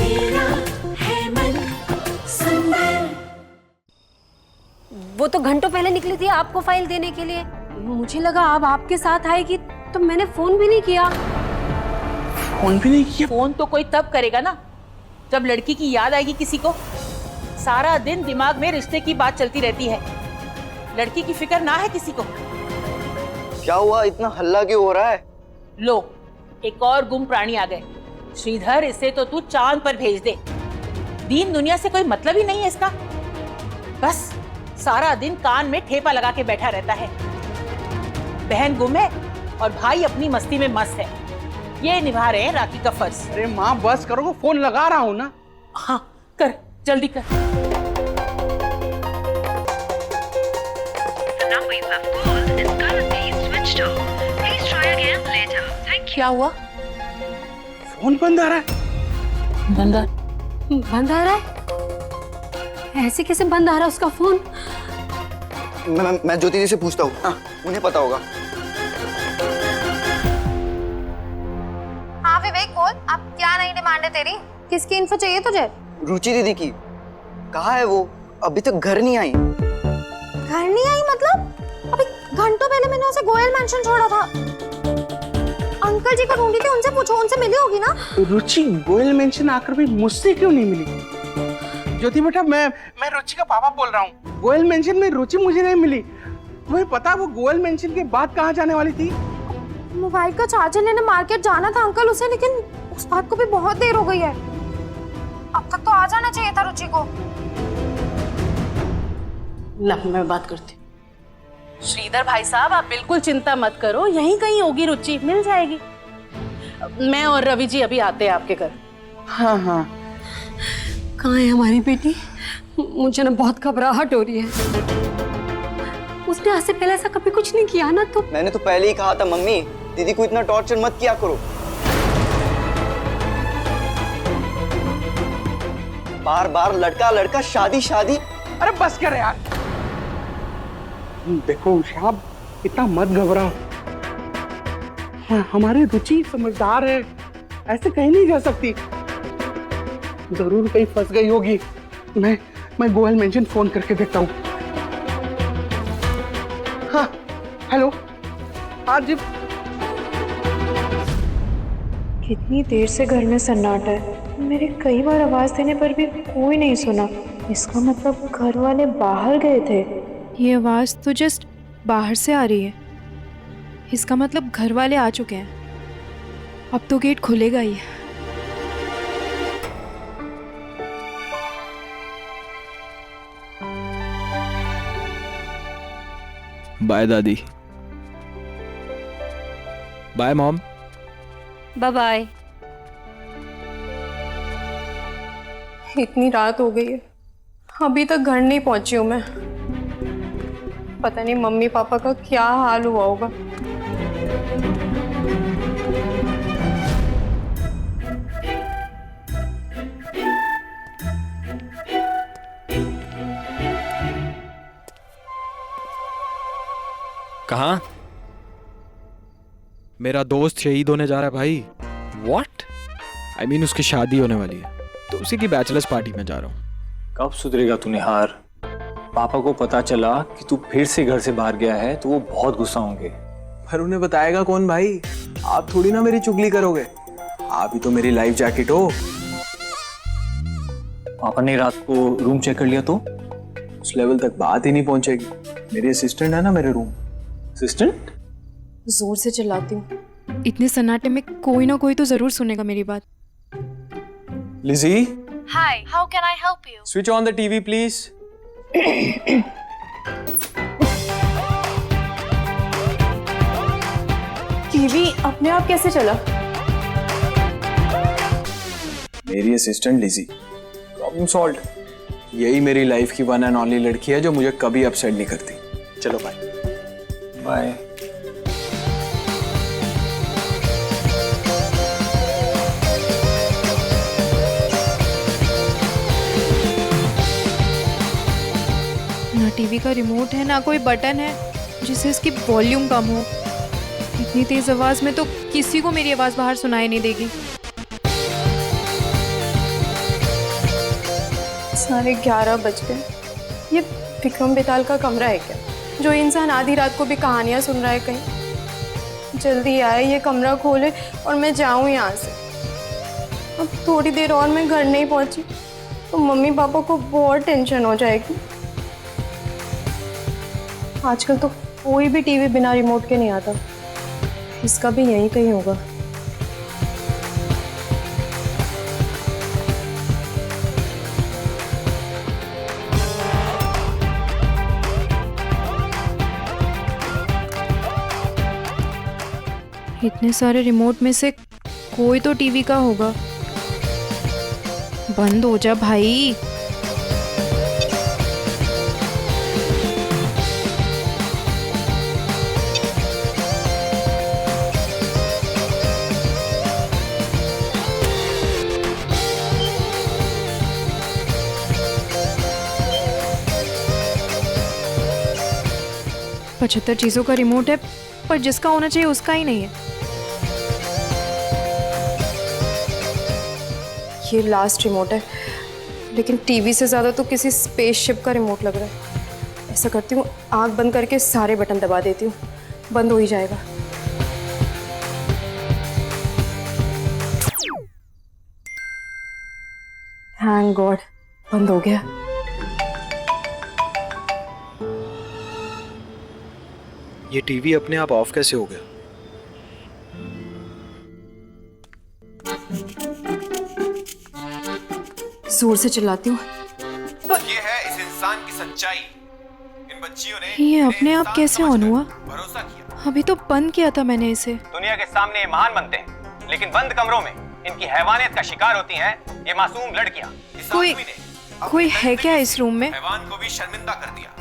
मेरा है मन सुंदर। वो तो घंटों पहले निकली थी आपको फाइल देने के लिए। मुझे लगा अब आपके साथ आएगी, तो मैंने फोन भी नहीं किया। फोन भी नहीं किया? फोन तो कोई तब करेगा ना जब लड़की की याद आएगी किसी को। सारा दिन दिमाग में रिश्ते की बात चलती रहती है, लड़की की फिक्र ना है किसी को। क्या हुआ, इतना हल्ला क्यों हो रहा है? लो, एक और गुम प्राणी आ गए। श्रीधर, इसे तो तू चांद पर भेज दे। दीन दुनिया से कोई मतलब ही नहीं है इसका। बस सारा दिन कान में ठेपा लगा के बैठा रहता है। बहन गुम है और भाई अपनी मस्ती में मस्त है। ये निभा रहे हैं राखी का फर्ज। अरे माँ बस करो, फोन लगा रहा हूँ ना। हाँ कर, जल्दी कर। क्या हुआ? फोन बंद आ रहा है। बंद आ रहा है? ऐसे कैसे बंद आ रहा है उसका फोन? मैं ज्योति जी से पूछता हूँ, उन्हें पता होगा। हाँ विवेक बोल, अब क्या नई डिमांड है तेरी? किसकी इन्फो चाहिए तुझे? रुचि दीदी की। कहाँ है वो? अभी तक घर नहीं आई। घर नहीं आई मतलब? अभी घंटों पहले मैंने उसे गोयल मेंशन छोड़ा था। अंकल जी को ढूंढी थी, उनसे पूछो, उनसे मिली होगी ना। रुचि गोयल मेंशन आकर भी मुझसे क्यों नहीं मिली? ज्योति बेटा, मैं रुचि का पापा बोल रहा हूँ। गोयल मेंशन में रुचि मुझे नहीं मिली। तुम्हें पता वो गोयल मेंशन के बाद कहाँ जाने वाली थी? मोबाइल का चार्जर लेने मार्केट जाना था अंकल उसे, लेकिन उस बात को भी बहुत देर हो गई है। अब तक तो आ जाना चाहिए था रुचि को। ला, मैं बात करती हूँ। श्रीधर भाई साहब, आप बिल्कुल चिंता मत करो, यहीं कहीं होगी रुचि, मिल जाएगी। मैं और रवि जी अभी आते हैं आपके घर। हाँ हाँ। कहाँ है हमारी बेटी? मुझे ना बहुत घबराहट हो रही है। उसने आज से पहले ऐसा कभी कुछ नहीं किया ना। तो मैंने तो पहले ही कहा था मम्मी, दीदी को इतना टॉर्चर मत किया करो। बार बार लड़का लड़का, शादी शादी। अरे बस कर यार। देखो शाब, इतना मत घबराओ। हमारी रुचि समझदार है, ऐसे कहीं नहीं जा सकती। जरूर कहीं फंस गई होगी। मैं गोयल मेंशन फोन करके देखता हूँ। हाँ हेलो, हाँ जी। कितनी देर से घर में सन्नाटा है। मेरे कई बार आवाज देने पर भी कोई नहीं सुना। इसका मतलब घर वाले बाहर गए थे। ये आवाज तो जस्ट बाहर से आ रही है। इसका मतलब घर वाले आ चुके हैं। अब तो गेट खुलेगा ही। बाय दादी। Bye mom. Bye bye. इतनी रात हो गई है, अभी तक घर नहीं पहुंची हूँ मैं। पता नहीं मम्मी पापा का क्या हाल हुआ होगा। कहाँ? मेरा दोस्त शहीद होने जा रहा है भाई। What? I mean उसकी शादी होने वाली है, तो उसी की बैचलर्स पार्टी में जा रहा हूँ। कब सुधरेगा तू निहार? पापा को पता चला कि तू फिर से घर से बाहर गया है तो वो बहुत गुस्सा होंगे। पर उन्हें बताएगा कौन भाई? आप थोड़ी ना मेरी चुगली करोगे। आप ही तो मेरी लाइफ जैकेट हो। पापा ने रात को रूम चेक कर लिया तो उस लेवल तक बात ही नहीं पहुंचेगी। मेरी असिस्टेंट है ना मेरे रूम। असिस्टेंट? जोर से चिल्लाती हूँ, इतने सन्नाटे में कोई ना कोई तो जरूर सुनेगा मेरी बात। Lizzie, hi, how can I help you? Switch on the TV please. TV अपने आप कैसे चला? मेरी असिस्टेंट लिजी, प्रॉब्लम सॉल्व। यही मेरी लाइफ की वन एंड ओनली लड़की है जो मुझे कभी अपसेट नहीं करती। चलो बाय। बाय। ना टीवी का रिमोट है, ना कोई बटन है जिससे इसकी वॉल्यूम कम हो। इतनी तेज आवाज में तो किसी को मेरी आवाज बाहर सुनाई नहीं देगी। 11:30 बज गए। ये विक्रम बेताल का कमरा है क्या, जो इंसान आधी रात को भी कहानियां सुन रहा है? कहीं जल्दी आए, ये कमरा खोले और मैं जाऊं यहाँ से। अब थोड़ी देर और मैं घर नहीं पहुंची तो मम्मी पापा को बहुत टेंशन हो जाएगी। आजकल तो कोई भी टीवी बिना रिमोट के नहीं आता। इसका भी यहीं कहीं होगा। इतने सारे रिमोट में से कोई तो टीवी का होगा। बंद हो जा भाई। पचहत्तर चीजों का रिमोट है, पर जिसका होना चाहिए उसका ही नहीं है। ये लास्ट रिमोट है, लेकिन टीवी से ज़्यादा तो किसी स्पेसशिप का रिमोट लग रहा है। ऐसा करती हूँ, आँख बंद करके सारे बटन दबा देती हूँ, बंद हो ही जाएगा। थैंक गॉड, बंद हो गया। ये टीवी अपने आप ऑफ कैसे हो गया? जोर से चिल्लाती हूँ। ये है इस इंसान की सच्चाई। इन बच्चियों ने ये अपने आप कैसे ऑन हुआ? भरोसा किया। अभी तो बंद किया था मैंने इसे। दुनिया के सामने ये महान बनते हैं, लेकिन बंद कमरों में इनकी हैवानियत का शिकार होती हैं ये मासूम लड़कियां। इस कोई आदमी ने कोई है क्या इस रूम में? हैवान को भी शर्मिंदा कर दिया।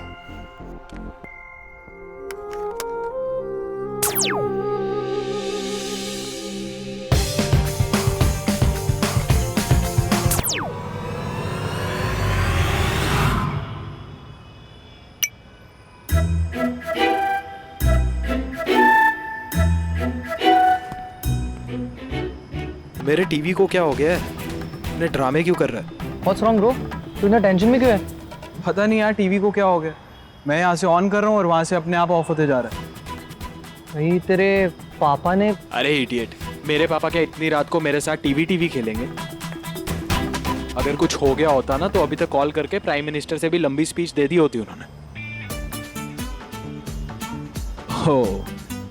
मेरे टीवी को क्या हो गया है? इतने ड्रामे क्यों कर रहा है? What's wrong bro? तू इतना टेंशन में क्यों है? पता नहीं यार टीवी को क्या हो गया। मैं यहाँ से ऑन कर रहा हूँ और वहाँ से अपने आप ऑफ होते जा रहा है। भाई तेरे पापा ने। अरे इडियट, मेरे पापा क्या इतनी रात को मेरे साथ टीवी खेलेंगे? अगर कुछ हो गया होता ना तो अभी तक कॉल करके प्राइम मिनिस्टर से भी लंबी स्पीच दे दी होती उन्होंने। हो,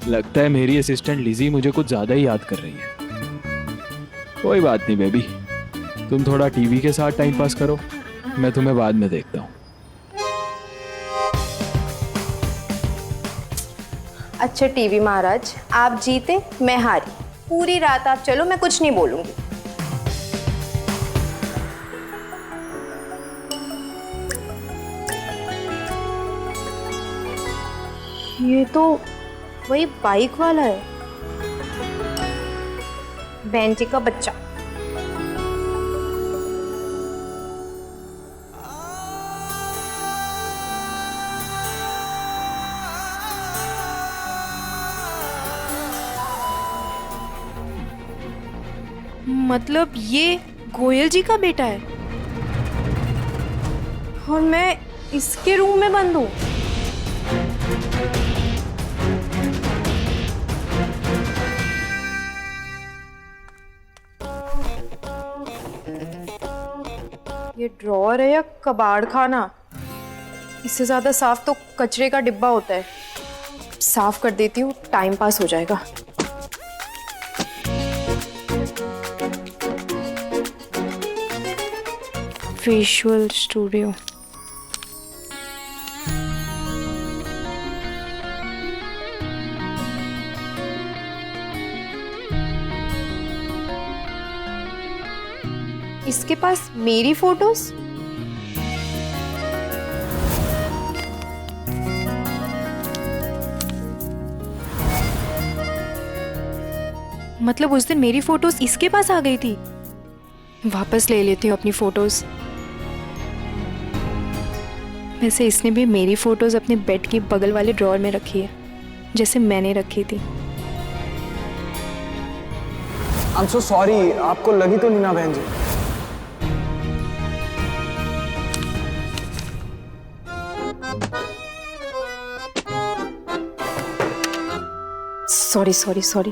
लगता है मेरी असिस्टेंट लिजी मुझे कुछ ज्यादा ही याद कर रही है। कोई बात नहीं बेबी, तुम थोड़ा टीवी के साथ टाइम पास करो, मैं तुम्हें बाद में देखता हूँ। अच्छा टीवी महाराज, आप जीते मैं हारी। पूरी रात आप चलो, मैं कुछ नहीं बोलूंगी। ये तो वही बाइक वाला है, बेंची का बच्चा। मतलब ये गोयल जी का बेटा है और मैं इसके रूम में बंद हूँ। ये ड्रॉअर है या कबाड़ खाना? इससे ज्यादा साफ तो कचरे का डिब्बा होता है। साफ कर देती हूँ, टाइम पास हो जाएगा। Visual studio. इसके पास मेरी फोटोज? मतलब उस दिन मेरी फोटोज इसके पास आ गई थी। वापस ले लेती हूँ अपनी फोटोज। वैसे इसने भी मेरी फोटोज अपने बेड के बगल वाले ड्रॉअर में रखी है, जैसे मैंने रखी थी। I'm so sorry, आपको लगी तो नहीं ना बहन जी? Sorry sorry sorry.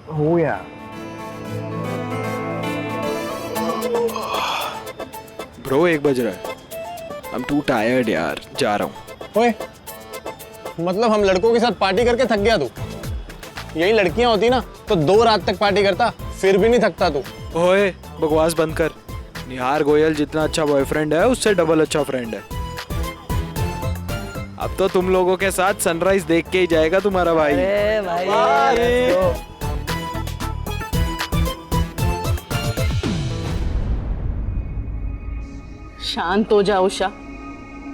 हो गया। ब्रो 1 बज रहा है। आई एम टू टायर्ड यार, जा रहा हूँ। ओए, मतलब हम लड़कों के साथ पार्टी करके थक गया तू? यही लड़कियां होती ना तो 2 रात तक पार्टी करता, फिर भी नहीं थकता तू। ओए बकवास बंद कर। निहार गोयल जितना अच्छा बॉयफ्रेंड है उससे डबल अच्छा फ्रेंड है। अब तो तुम लोगों के साथ सनराइज देख के ही जाएगा तुम्हारा भाई। शांत हो जाओ उषा,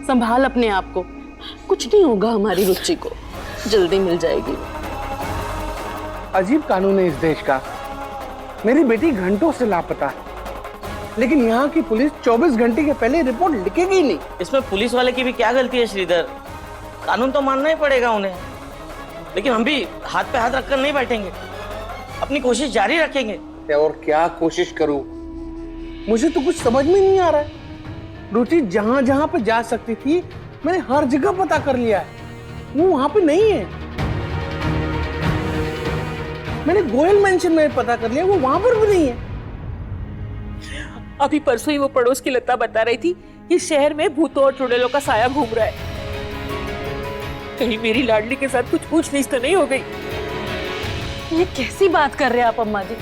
संभाल अपने आप को। कुछ नहीं होगा हमारी रुचि को, जल्दी मिल जाएगी। अजीब कानून है इस देश का। मेरी बेटी घंटों से लापता है, लेकिन यहाँ की पुलिस 24 घंटे के पहले रिपोर्ट लिखेगी ही नहीं। इसमें पुलिस वाले की भी क्या गलती है श्रीधर? कानून तो मानना ही पड़ेगा उन्हें, लेकिन हम भी हाथ पे हाथ रखकर नहीं बैठेंगे, अपनी कोशिश जारी रखेंगे। और क्या कोशिश करूं? मुझे तो कुछ समझ में नहीं आ रहा है। रुचि जहां जहां पे जा सकती थी मैंने हर जगह पता कर लिया है, वो वहां पे नहीं है। मैंने गोयल मेंशन में पता कर लिया, वो वहां पर भी नहीं है। अभी परसों ही वो पड़ोस की लता बता रही थी कि शहर में भूतों और चुड़ैलों का साया घूम रहा है। कहीं मेरी लाडली के साथ कुछ पूछ नीच तो नहीं हो गई? ये कैसी बात कर रहे हैं आप अम्मा जी?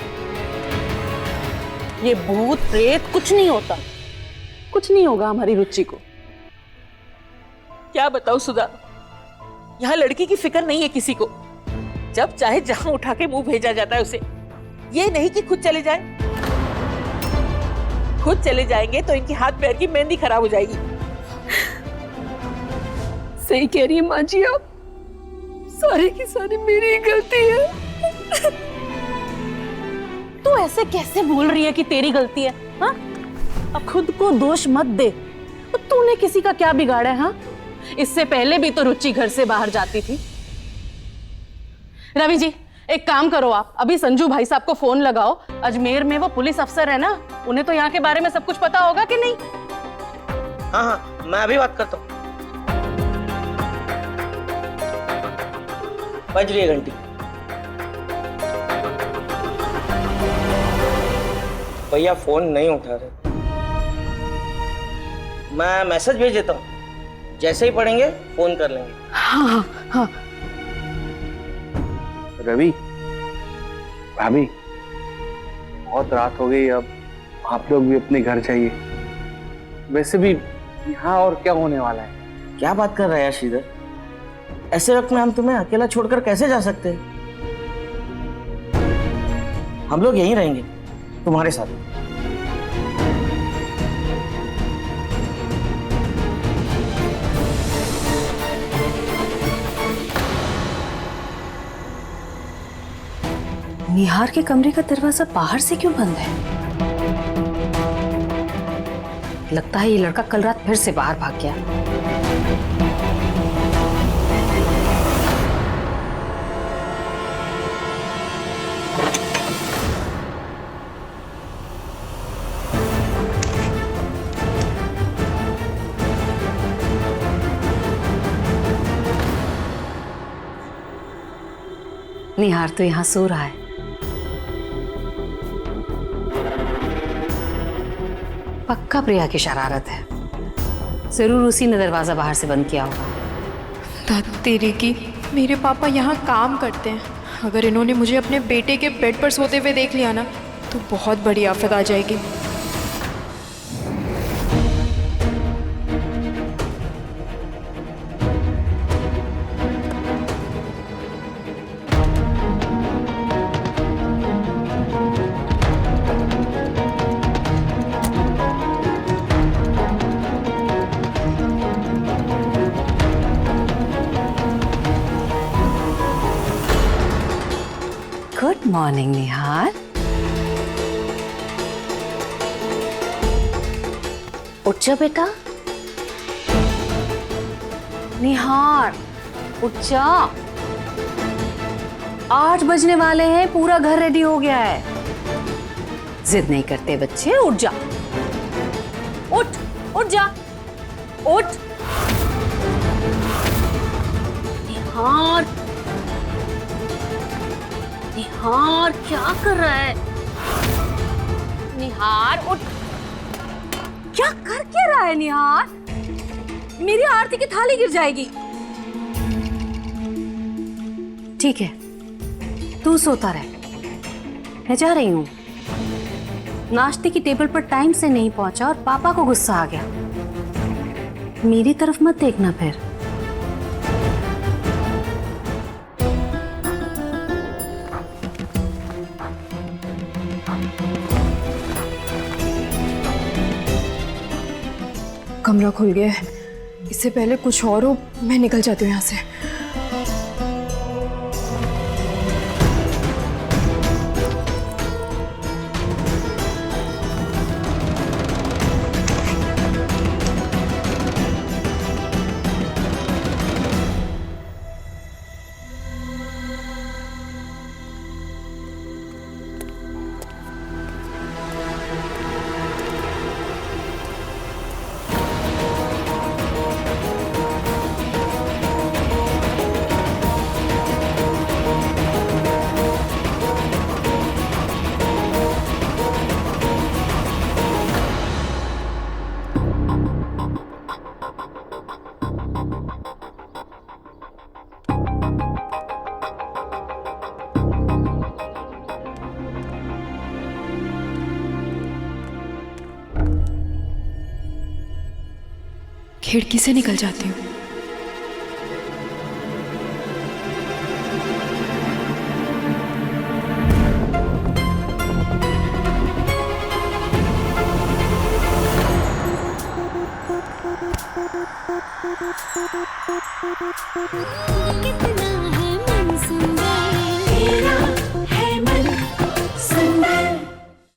ये भूत प्रेत कुछ नहीं होता, कुछ नहीं होगा हमारी रुचि को। क्या बताऊं सुधा, यहाँ लड़की की फिक्र नहीं है किसी को। जब चाहे जहां उठा के मुंह भेजा जाता है उसे। ये नहीं कि खुद चले जाए। खुद चले जाएंगे तो इनकी हाथ पैर की मेहंदी खराब हो जाएगी। सही कह रही है माँ जी आप, सारी की सारी मेरी ही गलती है। तू ऐसे कैसे बोल रही है कि तेरी गलती है? हाँ, अब खुद को दोष मत दे। तो तूने किसी का क्या बिगाड़ा है? हाँ, इससे पहले भी तो रुचि घर से बाहर जाती थी। रवि जी, एक काम करो, आप अभी संजू भाई साहब को फोन लगाओ। अजमेर में वो पुलिस अफसर है ना, उन्हें तो यहाँ के बारे में सब कुछ पता होगा कि नहीं? हाँ हाँ, मैं अभी बात करता हूँ। बज रही है घंटी। भैया फोन नहीं उठा रहे। मैं मैसेज भेज देता हूँ, जैसे ही पढ़ेंगे फोन कर लेंगे। हाँ हाँ हाँ। रवि, भाभी, बहुत रात हो गई, अब आप लोग भी अपने घर जाइए। वैसे भी यहाँ और क्या होने वाला है? क्या बात कर रहे हैं श्रीधर? ऐसे वक्त में हम तुम्हें अकेला छोड़कर कैसे जा सकते हैं? हम लोग यहीं रहेंगे तुम्हारे साथ। निहार के कमरे का दरवाजा बाहर से क्यों बंद है? लगता है ये लड़का कल रात फिर से बाहर भाग गया। निहार तो यहां सो रहा है। पक्का प्रिया की शरारत है, जरूर उसी ने दरवाजा बाहर से बंद किया होगा। तेरी की, मेरे पापा यहाँ काम करते हैं। अगर इन्होंने मुझे अपने बेटे के बेड पर सोते हुए देख लिया ना, तो बहुत बड़ी आफत आ जाएगी। गुड मॉर्निंग निहार। उठ जा बेटा। निहार उठ जा, 8 बजने वाले हैं, पूरा घर रेडी हो गया है। जिद नहीं करते बच्चे, उठ जा, उठ उठ जा, उठ। निहार, निहार क्या कर रहा है? निहार उठ, क्या कर क्या रहा है निहार? मेरी आरती की थाली गिर जाएगी। ठीक है, तू सोता रह, मैं जा रही हूँ। नाश्ते की टेबल पर टाइम से नहीं पहुंचा और पापा को गुस्सा आ गया। मेरी तरफ मत देखना फिर। कमरा खुल गया है, इससे पहले कुछ और हो मैं निकल जाती हूँ यहाँ से। खिड़की से निकल जाती हूँ। कितना है